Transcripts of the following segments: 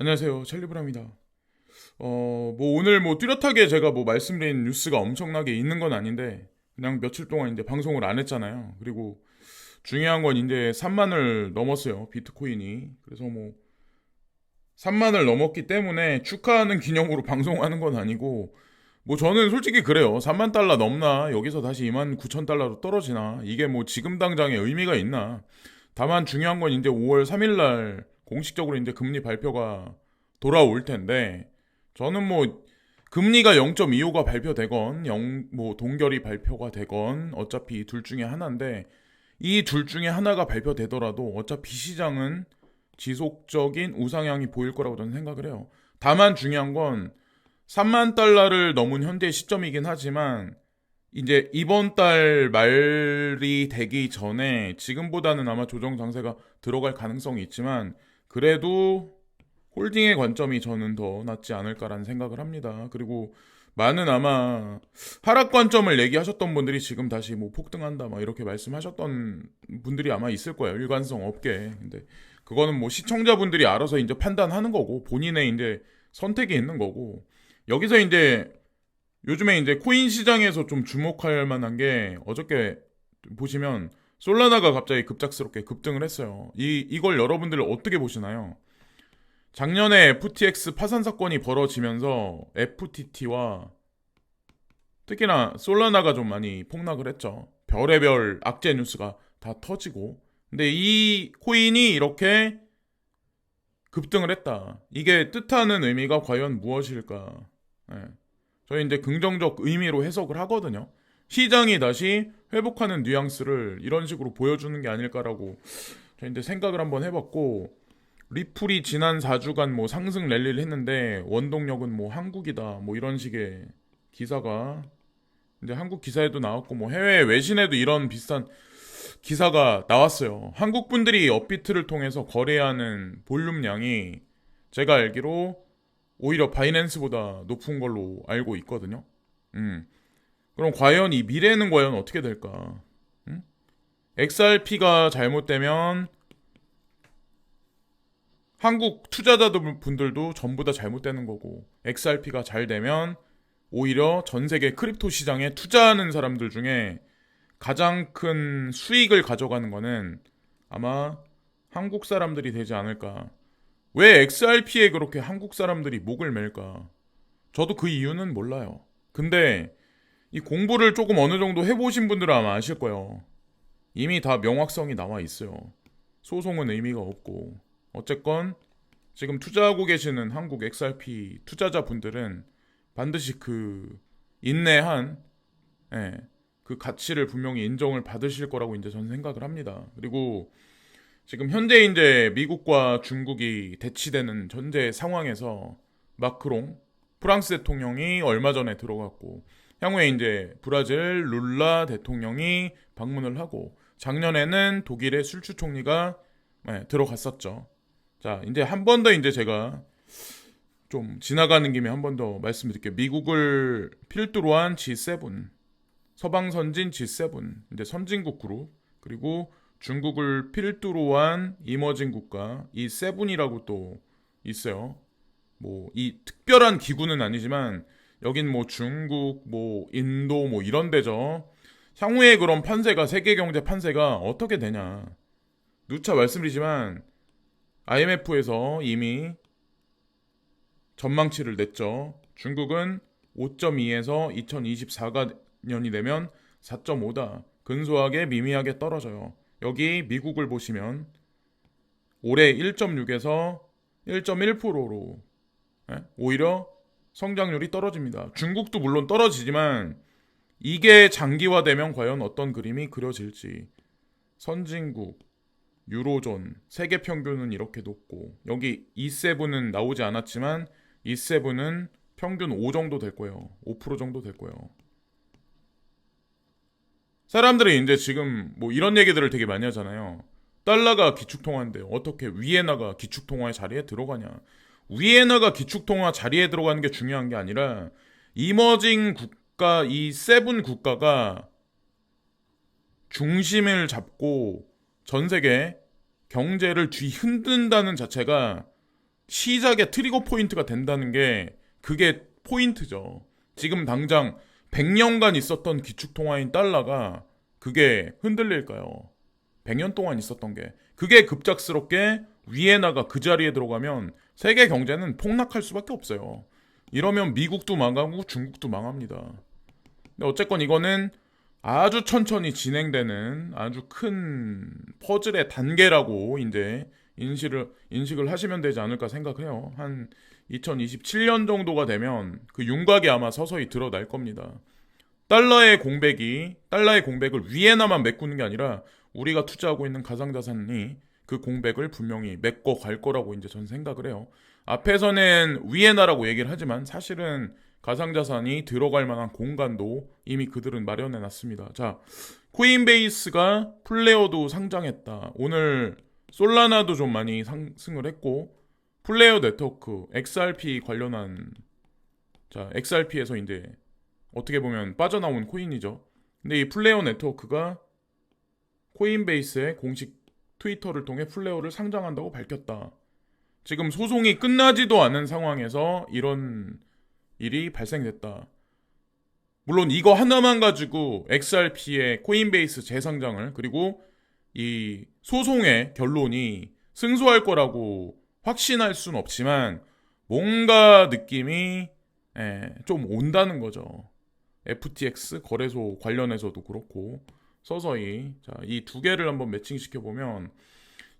안녕하세요. 찰리브라입니다. 오늘 뚜렷하게 제가 말씀드린 뉴스가 엄청나게 있는 건 아닌데, 그냥 며칠 동안 이제 방송을 안 했잖아요. 그리고 중요한 건 이제 3만을 넘었어요. 비트코인이. 그래서 3만을 넘었기 때문에 축하하는 기념으로 방송하는 건 아니고, 저는 솔직히 그래요. 3만 달러 넘나? 여기서 다시 2만 9천 달러로 떨어지나? 이게 지금 당장에 의미가 있나? 다만 중요한 건 이제 5월 3일 날 공식적으로 이제 금리 발표가 돌아올 텐데, 저는 금리가 0.25가 발표되건 동결이 발표가 되건 어차피 둘 중에 하나인데, 이 둘 중에 하나가 발표되더라도 어차피 시장은 지속적인 우상향이 보일 거라고 저는 생각을 해요. 다만 중요한 건 3만 달러를 넘은 현재 시점이긴 하지만 이제 이번 달 말이 되기 전에 지금보다는 아마 조정 장세가 들어갈 가능성이 있지만, 그래도 홀딩의 관점이 저는 더 낫지 않을까라는 생각을 합니다. 그리고 많은 아마 하락 관점을 얘기하셨던 분들이 지금 다시 폭등한다 이렇게 말씀하셨던 분들이 아마 있을 거예요. 일관성 없게. 근데 그거는 시청자분들이 알아서 이제 판단하는 거고, 본인의 이제 선택이 있는 거고, 여기서 이제 요즘에 이제 코인 시장에서 좀 주목할 만한 게, 어저께 보시면 솔라나가 갑자기 급작스럽게 급등을 했어요. 이걸 여러분들 어떻게 보시나요? 작년에 FTX 파산 사건이 벌어지면서 FTT와 특히나 솔라나가 좀 많이 폭락을 했죠. 별의별 악재 뉴스가 다 터지고. 근데 이 코인이 이렇게 급등을 했다. 이게 뜻하는 의미가 과연 무엇일까? 네. 저희 이제 긍정적 의미로 해석을 하거든요. 시장이 다시 회복하는 뉘앙스를 이런 식으로 보여주는 게 아닐까라고 저희 이제 생각을 한번 해봤고, 리플이 지난 4주간 상승 랠리를 했는데 원동력은 한국이다 이런 식의 기사가 이제 한국 기사에도 나왔고, 해외 외신에도 이런 비슷한 기사가 나왔어요. 한국 분들이 업비트를 통해서 거래하는 볼륨량이 제가 알기로 오히려 바이낸스보다 높은 걸로 알고 있거든요. 그럼 과연 이 미래는 과연 어떻게 될까? XRP가 잘못되면 한국 투자자들 분들도 전부 다 잘못되는 거고, XRP가 잘 되면 오히려 전 세계 크립토 시장에 투자하는 사람들 중에 가장 큰 수익을 가져가는 거는 아마 한국 사람들이 되지 않을까. 왜 XRP에 그렇게 한국 사람들이 목을 맬까? 저도 그 이유는 몰라요. 근데 이 공부를 조금 어느 정도 해보신 분들은 아마 아실 거예요. 이미 다 명확성이 나와 있어요. 소송은 의미가 없고. 어쨌건 지금 투자하고 계시는 한국 XRP 투자자분들은 반드시 그 인내한 그 가치를 분명히 인정을 받으실 거라고 이제 저는 생각을 합니다. 그리고 지금 현재 이제 미국과 중국이 대치되는 현재 상황에서 마크롱 프랑스 대통령이 얼마 전에 들어갔고, 향후에 이제 브라질 룰라 대통령이 방문을 하고, 작년에는 독일의 술추 총리가 들어갔었죠. 자, 이제 한 번 더 이제 제가 좀 지나가는 김에 한 번 더 말씀드릴게요. 미국을 필두로 한 G7, 서방 선진 G7, 이제 선진국 그룹, 그리고 중국을 필두로 한 이머징 국가, 이 세븐이라고 또 있어요. 이 특별한 기구는 아니지만 여긴 중국, 인도 이런 데죠. 향후에 그런 판세가, 세계 경제 판세가 어떻게 되냐. 누차 말씀드리지만 IMF에서 이미 전망치를 냈죠. 중국은 5.2에서 2024년이 되면 4.5다. 근소하게 미미하게 떨어져요. 여기 미국을 보시면 올해 1.6에서 1.1%로 오히려 성장률이 떨어집니다. 중국도 물론 떨어지지만 이게 장기화되면 과연 어떤 그림이 그려질지. 선진국, 유로존, 세계 평균은 이렇게 높고, 여기 E7은 나오지 않았지만 E7은 평균 5 정도 될 거예요. 5% 정도 될 거예요. 사람들이 이제 지금 이런 얘기들을 되게 많이 하잖아요. 달러가 기축통화인데 어떻게 위에나가 기축통화의 자리에 들어가냐. 위에나가 기축통화 자리에 들어가는 게 중요한 게 아니라, 이머징 국가, 이 세븐 국가가 중심을 잡고 전 세계 경제를 뒤흔든다는 자체가 시작의 트리거 포인트가 된다는 게 그게 포인트죠. 지금 당장 100년간 있었던 기축통화인 달러가 그게 흔들릴까요? 100년 동안 있었던 게 그게 급작스럽게 위에나가 그 자리에 들어가면 세계 경제는 폭락할 수밖에 없어요. 이러면 미국도 망하고 중국도 망합니다. 근데 어쨌건 이거는 아주 천천히 진행되는 아주 큰 퍼즐의 단계라고 이제 인식을 하시면 되지 않을까 생각해요. 한 2027년 정도가 되면 그 윤곽이 아마 서서히 드러날 겁니다. 달러의 공백을 위에나만 메꾸는 게 아니라 우리가 투자하고 있는 가상자산이 그 공백을 분명히 메꿔 갈 거라고 이제 전 생각을 해요. 앞에서는 위에나라고 얘기를 하지만 사실은 가상자산이 들어갈 만한 공간도 이미 그들은 마련해 놨습니다. 자, 코인베이스가 플레어도 상장했다. 오늘 솔라나도 좀 많이 상승을 했고 플레어 네트워크 XRP 관련한 자 XRP에서 이제 어떻게 보면 빠져나온 코인이죠. 근데 이 플레어 네트워크가 코인베이스의 공식 트위터를 통해 플레어를 상장한다고 밝혔다. 지금 소송이 끝나지도 않은 상황에서 이런 일이 발생됐다. 물론 이거 하나만 가지고 XRP의 코인베이스 재상장을 그리고 이 소송의 결론이 승소할 거라고 확신할 수는 없지만 뭔가 느낌이 좀 온다는 거죠. FTX 거래소 관련해서도 그렇고 서서히 이 두 개를 한번 매칭시켜 보면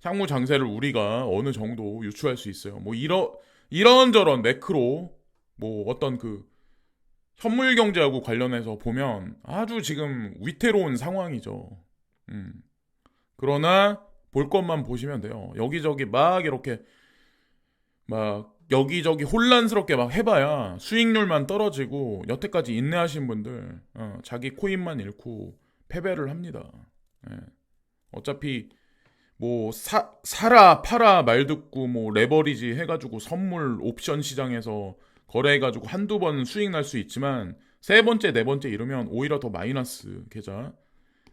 향후 장세를 우리가 어느 정도 유추할 수 있어요. 뭐 이런저런 매크로 뭐 어떤 그 현물 경제하고 관련해서 보면 아주 지금 위태로운 상황이죠. 그러나 볼 것만 보시면 돼요. 여기저기 막 이렇게 막 여기저기 혼란스럽게 막 해봐야 수익률만 떨어지고 여태까지 인내하신 분들 자기 코인만 잃고 패배를 합니다. 예. 어차피 뭐 사라 팔아 말 듣고 뭐 레버리지 해가지고 선물 옵션 시장에서 거래해가지고 한두 번 수익 날 수 있지만 세 번째 네 번째 잃으면 오히려 더 마이너스 계좌.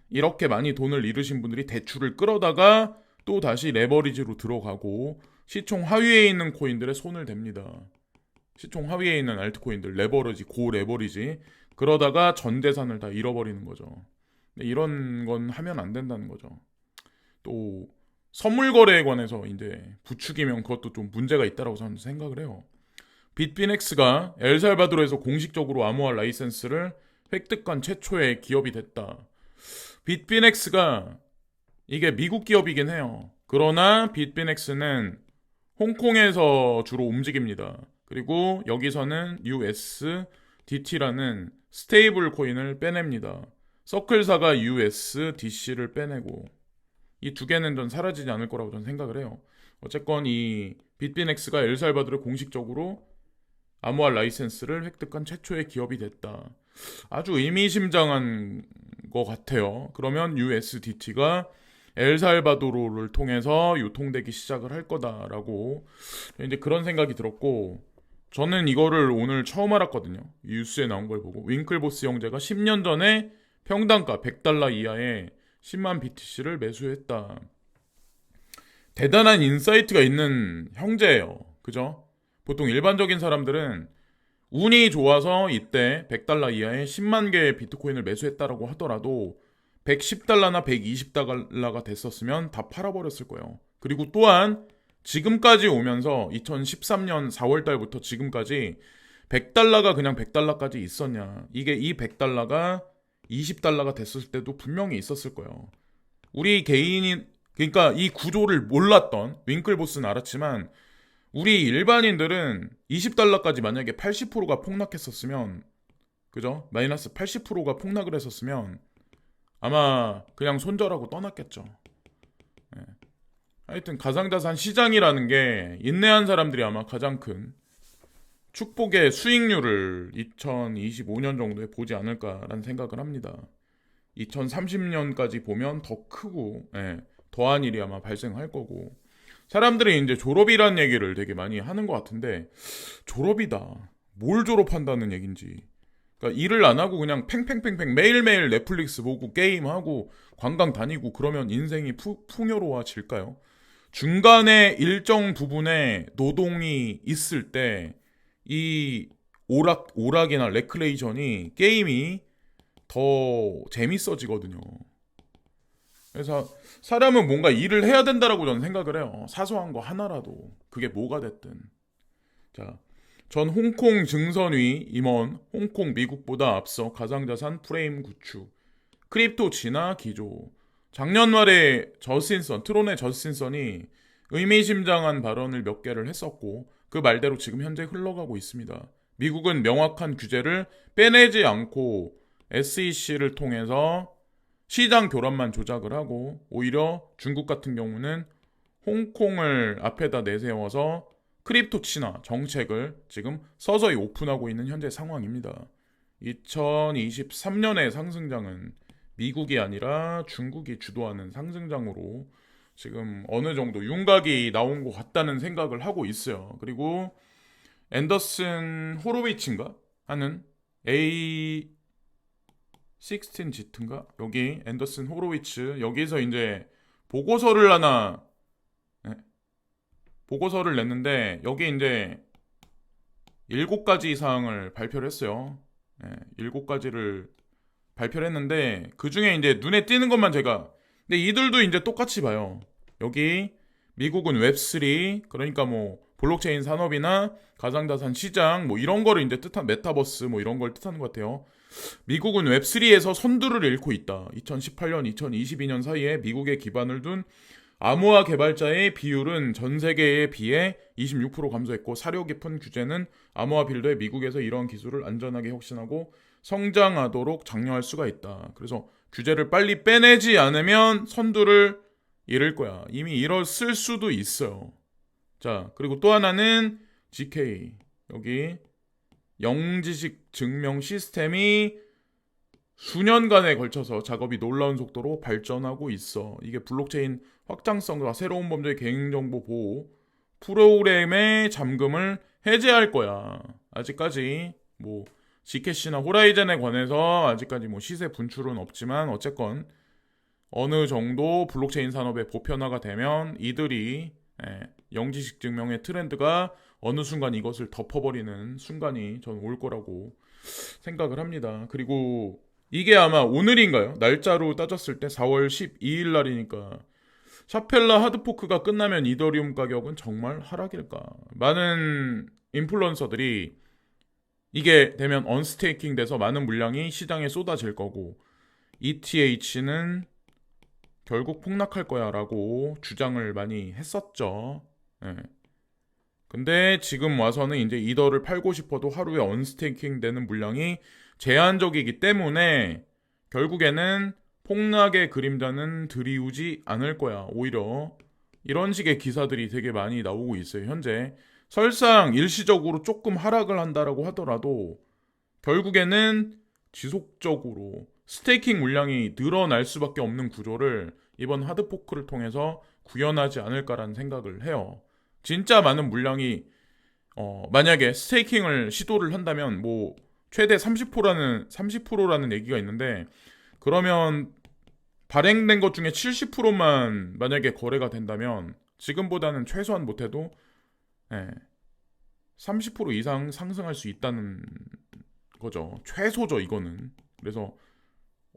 이렇게 많이 돈을 잃으신 분들이 대출을 끌어다가 또 다시 레버리지로 들어가고 시총 하위에 있는 코인들의 손을 댑니다. 시총 하위에 있는 알트코인들 레버리지 고 레버리지 그러다가 전 재산을 다 잃어버리는 거죠. 이런 건 하면 안 된다는 거죠. 또 선물 거래에 관해서 이제 부추기면 그것도 좀 문제가 있다라고 저는 생각을 해요. 빗비넥스가 엘살바도르에서 공식적으로 암호화 라이센스를 획득한 최초의 기업이 됐다. 빗비넥스가 이게 미국 기업이긴 해요. 그러나 빗비넥스는 홍콩에서 주로 움직입니다. 그리고 여기서는 USDT라는 스테이블 코인을 빼냅니다. 서클사가 USDC를 빼내고 이 두 개는 전 사라지지 않을 거라고 저는 생각을 해요. 어쨌건 이 빗비넥스가 엘살바도르에 공식적으로 암호화 라이센스를 획득한 최초의 기업이 됐다. 아주 의미심장한 것 같아요. 그러면 USDT가 엘살바도르를 통해서 유통되기 시작을 할 거다라고 이제 그런 생각이 들었고 저는 이거를 오늘 처음 알았거든요. 뉴스에 나온 걸 보고 윙클보스 형제가 10년 전에 평당가 $100 이하의 10만 BTC를 매수했다. 대단한 인사이트가 있는 형제예요. 그죠? 보통 일반적인 사람들은 운이 좋아서 이때 $100 이하의 10만 개의 비트코인을 매수했다라고 하더라도 $110나 $120가 됐었으면 다 팔아버렸을 거예요. 그리고 또한 지금까지 오면서 2013년 4월 달부터 지금까지 $100가 그냥 $100까지 있었냐. 이게 이 $100가 $20가 됐을 때도 분명히 있었을 거예요. 우리 개인이 그러니까 이 구조를 몰랐던 윙클보스는 알았지만 우리 일반인들은 $20까지 만약에 80%가 폭락했었으면 그죠? 마이너스 80%가 폭락을 했었으면 아마 그냥 손절하고 떠났겠죠. 네. 하여튼 가상자산 시장이라는 게 인내한 사람들이 아마 가장 큰 축복의 수익률을 2025년 정도에 보지 않을까라는 생각을 합니다. 2030년까지 보면 더 크고 더한 일이 아마 발생할 거고 사람들이 이제 졸업이란 얘기를 되게 많이 하는 것 같은데 졸업이다. 뭘 졸업한다는 얘긴지. 그러니까 일을 안 하고 그냥 팽팽팽팽 매일매일 넷플릭스 보고 게임하고 관광 다니고 그러면 인생이 풍요로워질까요? 중간에 일정 부분에 노동이 있을 때 이 오락이나 레크레이션이 게임이 더 재밌어지거든요. 그래서 사람은 뭔가 일을 해야 된다라고 저는 생각을 해요. 사소한 거 하나라도 그게 뭐가 됐든. 자, 전 홍콩 증선위 임원, 홍콩 미국보다 앞서 가상자산 프레임 구축, 크립토 진화 기조. 작년 말에 트론의 저스틴선이 의미심장한 발언을 몇 개를 했었고 그 말대로 지금 현재 흘러가고 있습니다. 미국은 명확한 규제를 빼내지 않고 SEC를 통해서 시장 교란만 조작을 하고 오히려 중국 같은 경우는 홍콩을 앞에다 내세워서 크립토 친화 정책을 지금 서서히 오픈하고 있는 현재 상황입니다. 2023년의 상승장은 미국이 아니라 중국이 주도하는 상승장으로 지금 어느 정도 윤곽이 나온 것 같다는 생각을 하고 있어요. 그리고 앤더슨 호로위츠인가 하는 A16Z인가 여기 앤더슨 호로위츠 여기서 이제 보고서를 하나 네, 보고서를 냈는데 여기 이제 7가지 사항을 발표를 했어요. 네, 7가지를 발표를 했는데 그 중에 이제 눈에 띄는 것만 제가 근데 이들도 이제 똑같이 봐요. 여기 미국은 웹3 그러니까 뭐 블록체인 산업이나 가상자산 시장 뭐 이런 거를 이제 뜻한 메타버스 뭐 이런 걸 뜻하는 것 같아요. 미국은 웹3에서 선두를 잃고 있다. 2018년, 2022년 사이에 미국에 기반을 둔 암호화 개발자의 비율은 전 세계에 비해 26% 감소했고 사려 깊은 규제는 암호화 빌더에 미국에서 이러한 기술을 안전하게 혁신하고 성장하도록 장려할 수가 있다. 그래서 규제를 빨리 빼내지 않으면 선두를 잃을 거야. 이미 잃었을 수도 있어요. 자, 그리고 또 하나는 GK. 여기 영지식 증명 시스템이 수년간에 걸쳐서 작업이 놀라운 속도로 발전하고 있어. 이게 블록체인 확장성과 새로운 범죄 개인정보 보호 프로그램의 잠금을 해제할 거야. 아직까지 뭐 지캐시나 호라이즌에 관해서 아직까지 뭐 시세 분출은 없지만 어쨌건 어느 정도 블록체인 산업의 보편화가 되면 이들이 영지식 증명의 트렌드가 어느 순간 이것을 덮어버리는 순간이 전 올 거라고 생각을 합니다. 그리고 이게 아마 오늘인가요? 날짜로 따졌을 때 4월 12일 날이니까 샤펠라 하드포크가 끝나면 이더리움 가격은 정말 하락일까? 많은 인플루언서들이 이게 되면 언스테이킹 돼서 많은 물량이 시장에 쏟아질 거고 ETH는 결국 폭락할 거야 라고 주장을 많이 했었죠. 예. 근데 지금 와서는 이제 이더를 팔고 싶어도 하루에 언스테이킹 되는 물량이 제한적이기 때문에 결국에는 폭락의 그림자는 드리우지 않을 거야. 오히려 이런 식의 기사들이 되게 많이 나오고 있어요. 현재 설상 일시적으로 조금 하락을 한다라고 하더라도 결국에는 지속적으로 스테이킹 물량이 늘어날 수밖에 없는 구조를 이번 하드포크를 통해서 구현하지 않을까라는 생각을 해요. 진짜 많은 물량이 만약에 스테이킹을 시도를 한다면 뭐 최대 30%라는 얘기가 있는데 그러면 발행된 것 중에 70%만 만약에 거래가 된다면 지금보다는 최소한 못해도 30% 이상 상승할 수 있다는 거죠. 최소죠 이거는. 그래서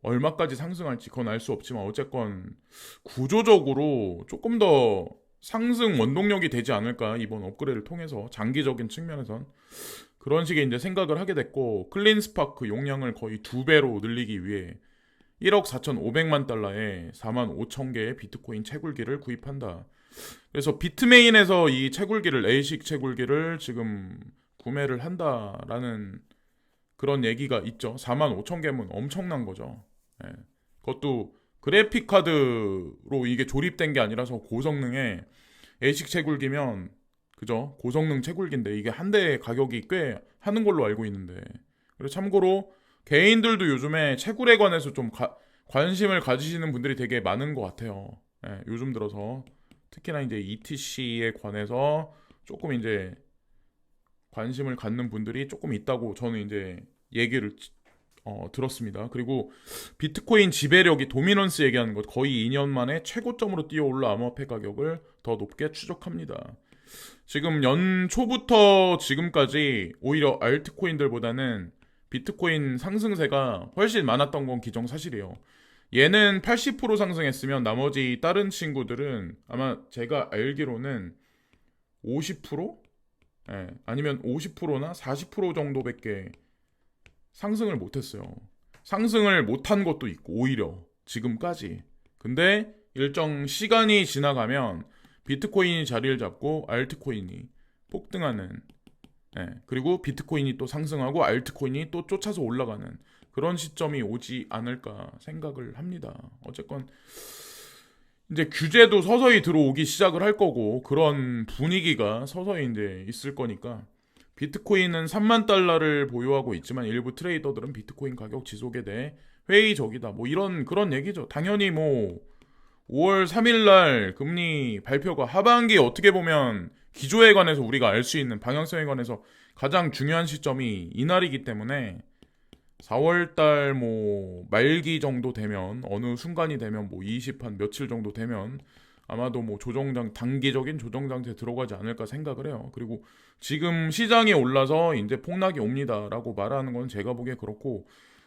얼마까지 상승할지 그건 알 수 없지만 어쨌건 구조적으로 조금 더 상승 원동력이 되지 않을까 이번 업그레이드를 통해서 장기적인 측면에선 그런 식의 이제 생각을 하게 됐고 클린스파크 용량을 거의 2배로 늘리기 위해 1억 4,500만 달러에 4만 5천 개의 비트코인 채굴기를 구입한다. 그래서 비트메인에서 이 채굴기를 A식 채굴기를 지금 구매를 한다라는 그런 얘기가 있죠. 4만 5천 개면 엄청난 거죠. 예. 그것도 그래픽 카드로 이게 조립된 게 아니라서 고성능의 A식 채굴기면 그죠? 고성능 채굴기인데 이게 한 대 가격이 꽤 하는 걸로 알고 있는데 그리고 참고로 개인들도 요즘에 채굴에 관해서 좀 관심을 가지시는 분들이 되게 많은 것 같아요. 예, 요즘 들어서 특히나 이제 ETC에 관해서 조금 이제 관심을 갖는 분들이 조금 있다고 저는 이제 얘기를 들었습니다. 그리고 비트코인 지배력이 도미넌스 얘기하는 것 거의 2년 만에 최고점으로 뛰어올라 암호화폐 가격을 더 높게 추적합니다. 지금 연초부터 지금까지 오히려 알트코인들보다는 비트코인 상승세가 훨씬 많았던 건 기정사실이에요. 얘는 80% 상승했으면 나머지 다른 친구들은 아마 제가 알기로는 50%? 예, 아니면 50%나 40% 정도밖에 상승을 못했어요. 상승을 못한 것도 있고 오히려 지금까지. 근데 일정 시간이 지나가면 비트코인이 자리를 잡고 알트코인이 폭등하는, 그리고 비트코인이 또 상승하고 알트코인이 또 쫓아서 올라가는 그런 시점이 오지 않을까 생각을 합니다. 어쨌건 이제 규제도 서서히 들어오기 시작을 할 거고 그런 분위기가 서서히 이제 있을 거니까 비트코인은 3만 달러를 보유하고 있지만 일부 트레이더들은 비트코인 가격 지속에 대해 회의적이다. 뭐 이런 그런 얘기죠. 당연히 뭐 5월 3일 날 금리 발표가 하반기에 어떻게 보면 기조에 관해서 우리가 알 수 있는 방향성에 관해서 가장 중요한 시점이 이날이기 때문에 4월 달 뭐 말기 정도 되면 어느 순간이 되면 뭐 20한 며칠 정도 되면 아마도 뭐 단기적인 조정 장치에 들어가지 않을까 생각을 해요. 그리고 지금 시장에 올라서 이제 폭락이 옵니다라고 말하는 건 제가 보기에 그렇고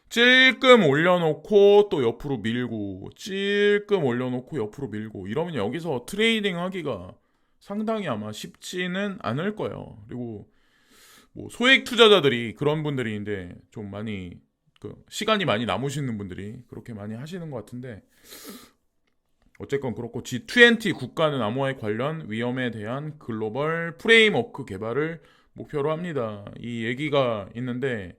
찔끔 올려놓고 또 옆으로 밀고 찔끔 올려놓고 옆으로 밀고 이러면 여기서 트레이딩 하기가 상당히 아마 쉽지는 않을 거예요. 그리고 뭐 소액 투자자들이 그런 분들이 이제 좀 많이 시간이 많이 남으시는 분들이 그렇게 많이 하시는 것 같은데 어쨌건 그렇고 G20 국가는 암호화에 관련 위험에 대한 글로벌 프레임워크 개발을 목표로 합니다. 이 얘기가 있는데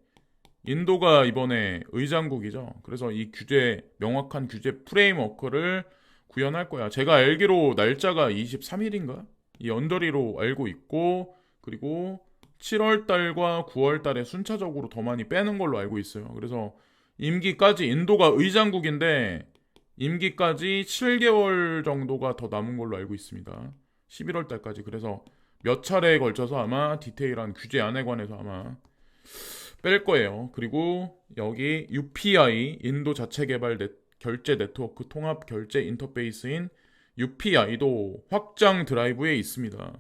인도가 이번에 의장국이죠. 그래서 이 명확한 규제 프레임워크를 구현할 거야. 제가 알기로 날짜가 23일인가? 이 언저리로 알고 있고 그리고 7월 달과 9월 달에 순차적으로 더 많이 빼는 걸로 알고 있어요. 그래서 임기까지 인도가 의장국인데 임기까지 7개월 정도가 더 남은 걸로 알고 있습니다. 11월 달까지. 그래서 몇 차례에 걸쳐서 아마 디테일한 규제안에 관해서 아마 뺄 거예요. 그리고 여기 UPI 인도 자체 개발 결제 네트워크 통합 결제 인터페이스인 UPI도 확장 드라이브에 있습니다.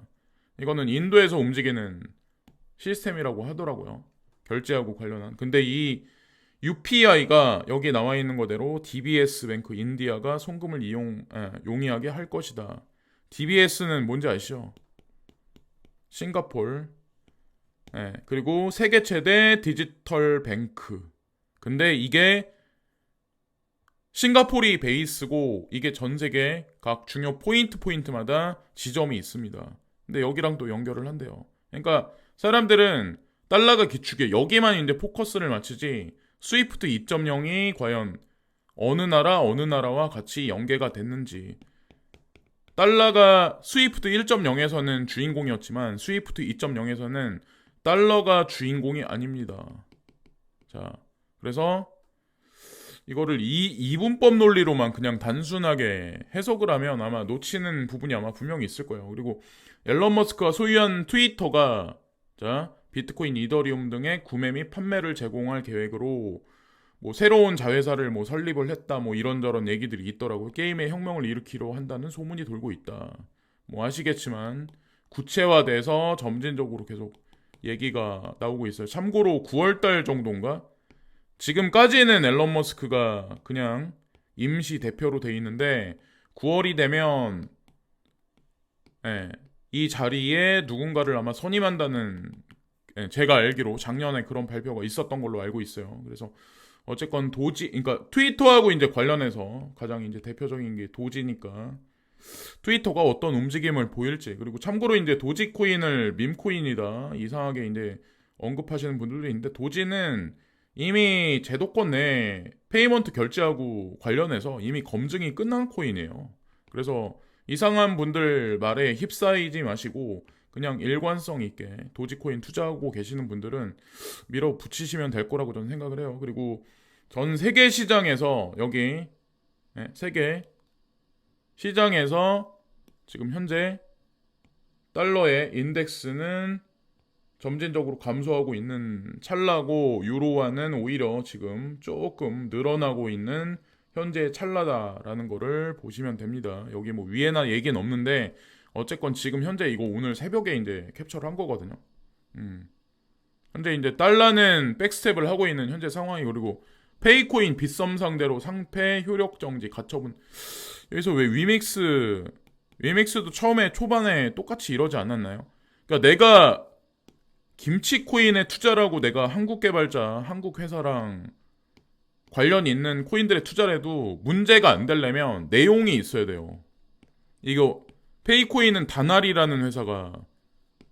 이거는 인도에서 움직이는 시스템이라고 하더라고요. 결제하고 관련한. 근데 이 UPI가 여기 나와 있는 거대로 DBS 뱅크 인디아가 송금을 용이하게 할 것이다. DBS는 뭔지 아시죠? 싱가폴. 그리고 세계 최대 디지털 뱅크. 근데 이게 싱가폴이 베이스고 이게 전 세계 각 중요 포인트마다 지점이 있습니다. 근데 여기랑 또 연결을 한대요. 그러니까 사람들은 달러가 기축에 여기만 이제 포커스를 맞추지 스위프트 2.0이 과연 어느 나라와 같이 연계가 됐는지 달러가 스위프트 1.0에서는 주인공이었지만 스위프트 2.0에서는 달러가 주인공이 아닙니다. 자, 그래서 이거를 이분법 논리로만 그냥 단순하게 해석을 하면 아마 놓치는 부분이 아마 분명히 있을 거예요. 그리고 앨런 머스크가 소유한 트위터가 비트코인, 이더리움 등의 구매 및 판매를 제공할 계획으로 뭐 새로운 자회사를 뭐 설립을 했다 뭐 이런저런 얘기들이 있더라고요. 게임의 혁명을 일으키려 한다는 소문이 돌고 있다. 뭐 아시겠지만 구체화돼서 점진적으로 계속 얘기가 나오고 있어요. 참고로 9월달 정도인가? 지금까지는 앨런 머스크가 그냥 임시 대표로 돼 있는데 9월이 되면 이 자리에 누군가를 아마 선임한다는 제가 알기로 작년에 그런 발표가 있었던 걸로 알고 있어요. 그래서 어쨌건 그러니까 트위터하고 이제 관련해서 가장 이제 대표적인 게 도지니까 트위터가 어떤 움직임을 보일지 그리고 참고로 이제 도지코인을 밈코인이다 이상하게 이제 언급하시는 분들도 있는데 도지는 이미 제도권 내 페이먼트 결제하고 관련해서 이미 검증이 끝난 코인이에요. 그래서 이상한 분들 말에 휩싸이지 마시고 그냥 일관성 있게 도지코인 투자하고 계시는 분들은 밀어붙이시면 될 거라고 저는 생각을 해요. 그리고 전 세계 시장에서 여기 세계 시장에서 지금 현재 달러의 인덱스는 점진적으로 감소하고 있는 찰나고 유로화는 오히려 지금 조금 늘어나고 있는 현재 찰나다라는 거를 보시면 됩니다. 여기 뭐 위에나 얘기는 없는데 어쨌건 지금 현재 이거 오늘 새벽에 이제 캡처를 한 거거든요. 현재 이제 달러는 백스텝을 하고 있는 현재 상황이 그리고 페이코인 빗썸 상대로 상패 효력 정지 가처분. 여기서 왜 위믹스도 처음에 초반에 똑같이 이러지 않았나요? 그러니까 내가 김치 코인에 투자라고 내가 한국 개발자, 한국 회사랑 관련 있는 코인들에 투자를 해도 문제가 안 되려면 내용이 있어야 돼요. 이거 페이코인은 다날이라는 회사가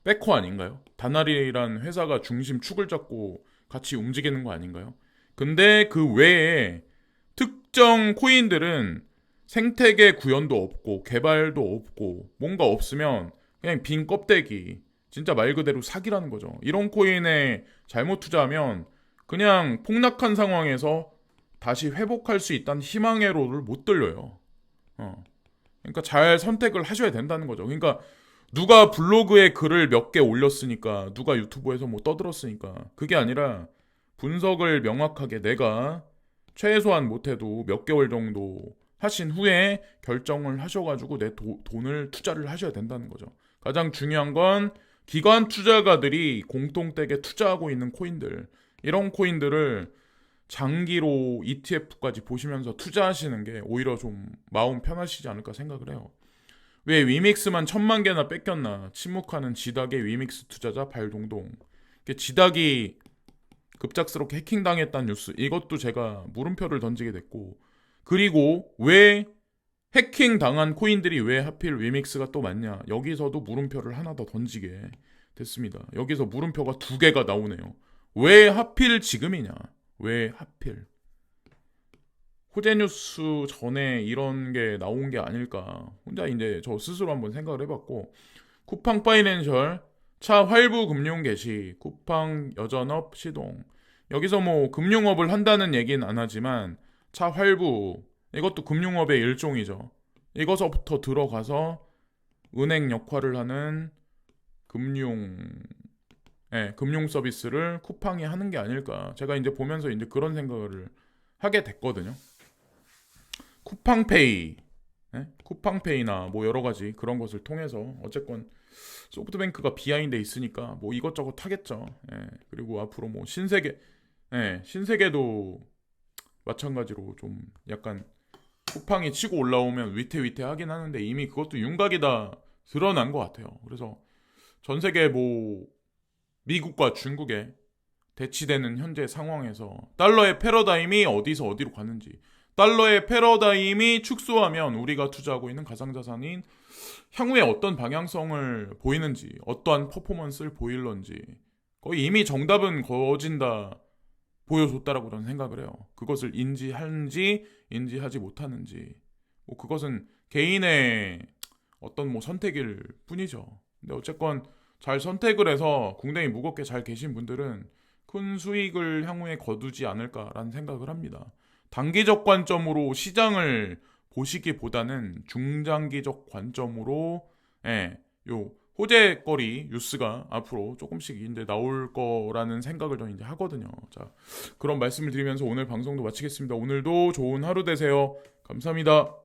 백커 아닌가요? 다날이라는 회사가 중심 축을 잡고 같이 움직이는 거 아닌가요? 근데 그 외에 특정 코인들은 생태계 구현도 없고 개발도 없고 뭔가 없으면 그냥 빈 껍데기 진짜 말 그대로 사기라는 거죠. 이런 코인에 잘못 투자하면 그냥 폭락한 상황에서 다시 회복할 수 있다는 희망의 로를 못 들려요. 그러니까 잘 선택을 하셔야 된다는 거죠. 그러니까 누가 블로그에 글을 몇 개 올렸으니까 누가 유튜브에서 뭐 떠들었으니까 그게 아니라 분석을 명확하게 내가 최소한 못해도 몇 개월 정도 하신 후에 결정을 하셔가지고 내 돈을 투자를 하셔야 된다는 거죠. 가장 중요한 건 기관 투자가들이 공통되게 투자하고 있는 코인들 이런 코인들을 장기로 ETF까지 보시면서 투자하시는 게 오히려 좀 마음 편하시지 않을까 생각을 해요. 왜 위믹스만 1,000만 개나 뺏겼나 침묵하는 지닥의 위믹스 투자자 발동동. 지닥이 급작스럽게 해킹당했다는 뉴스 이것도 제가 물음표를 던지게 됐고 그리고 왜 해킹당한 코인들이 왜 하필 위믹스가 또 많냐 여기서도 물음표를 하나 더 던지게 됐습니다. 여기서 물음표가 2개가 나오네요. 왜 하필 지금이냐 왜 하필 호재뉴스 전에 이런 게 나온 게 아닐까 혼자 이제 저 스스로 한번 생각을 해봤고 쿠팡 파이낸셜 차 활부 금융 개시 쿠팡 여전업 시동 여기서 뭐 금융업을 한다는 얘기는 안 하지만 차 활부 이것도 금융업의 일종이죠. 이것서부터 들어가서 은행 역할을 하는 금융 서비스를 쿠팡이 하는 게 아닐까. 제가 이제 보면서 이제 그런 생각을 하게 됐거든요. 쿠팡페이, 쿠팡페이나 뭐 여러 가지 그런 것을 통해서 어쨌건 소프트뱅크가 비하인드에 있으니까 뭐 이것저것 하겠죠. 그리고 앞으로 뭐 신세계도 마찬가지로 좀 약간 쿠팡이 치고 올라오면 위태위태하긴 하는데 이미 그것도 윤곽이 다 드러난 것 같아요. 그래서 전 세계 뭐 미국과 중국에 대치되는 현재 상황에서 달러의 패러다임이 어디서 어디로 가는지 달러의 패러다임이 축소하면 우리가 투자하고 있는 가상자산인 향후에 어떤 방향성을 보이는지 어떠한 퍼포먼스를 보일런지 거의 이미 정답은 거진다 보여줬다라고 저는 생각을 해요. 그것을 인지하는지 인지하지 못하는지 뭐 그것은 개인의 어떤 뭐 선택일 뿐이죠. 근데 어쨌건 잘 선택을 해서 궁뎅이 무겁게 잘 계신 분들은 큰 수익을 향후에 거두지 않을까라는 생각을 합니다. 단기적 관점으로 시장을 보시기보다는 중장기적 관점으로 요 호재거리 뉴스가 앞으로 조금씩 이제 나올 거라는 생각을 저는 이제 하거든요. 자, 그런 말씀을 드리면서 오늘 방송도 마치겠습니다. 오늘도 좋은 하루 되세요. 감사합니다.